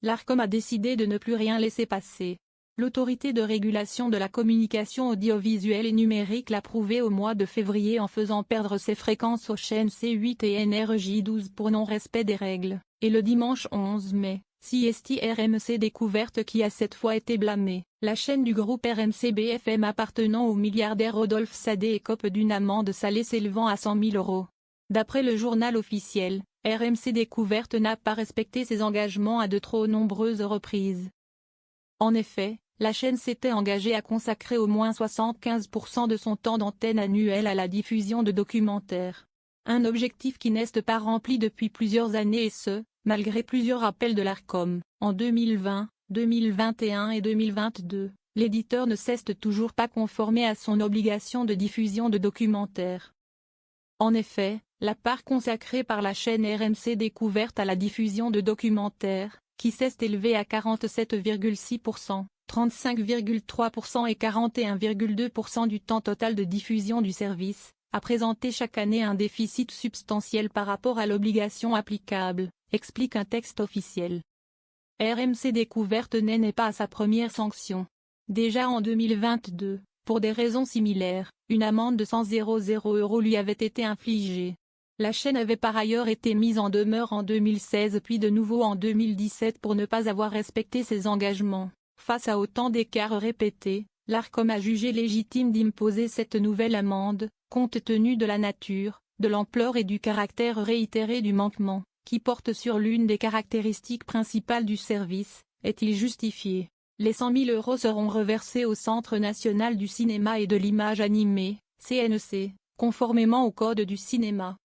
l'Arcom a décidé de ne plus rien laisser passer. L'autorité de régulation de la communication audiovisuelle et numérique l'a prouvé au mois de février en faisant perdre ses fréquences aux chaînes C8 et NRJ12 pour non-respect des règles, et le dimanche 11 mai, CST RMC Découverte qui a cette fois été blâmée. La chaîne du groupe RMC BFM appartenant au milliardaire Rodolphe Sadé écope d'une amende salée s'élevant à 100 000 €. D'après le journal officiel, RMC Découverte n'a pas respecté ses engagements à de trop nombreuses reprises. En effet, la chaîne s'était engagée à consacrer au moins 75% de son temps d'antenne annuel à la diffusion de documentaires. Un objectif qui n'est pas rempli depuis plusieurs années et ce, malgré plusieurs appels de l'Arcom. En 2020, 2021 et 2022, l'éditeur ne s'est toujours pas conformé à son obligation de diffusion de documentaires. En effet, la part consacrée par la chaîne RMC Découverte à la diffusion de documentaires, qui s'est élevée à 47,6%, 35,3% et 41,2% du temps total de diffusion du service, a présenté chaque année un déficit substantiel par rapport à l'obligation applicable, explique un texte officiel. RMC Découverte n'est pas à sa première sanction. Déjà en 2022, pour des raisons similaires, une amende de 100 000 € lui avait été infligée. La chaîne avait par ailleurs été mise en demeure en 2016 puis de nouveau en 2017 pour ne pas avoir respecté ses engagements. Face à autant d'écarts répétés, l'Arcom a jugé légitime d'imposer cette nouvelle amende, compte tenu de la nature, de l'ampleur et du caractère réitéré du manquement, qui porte sur l'une des caractéristiques principales du service. Est-il justifié? Les 100 000 € seront reversés au Centre national du cinéma et de l'image animée, CNC, conformément au Code du cinéma.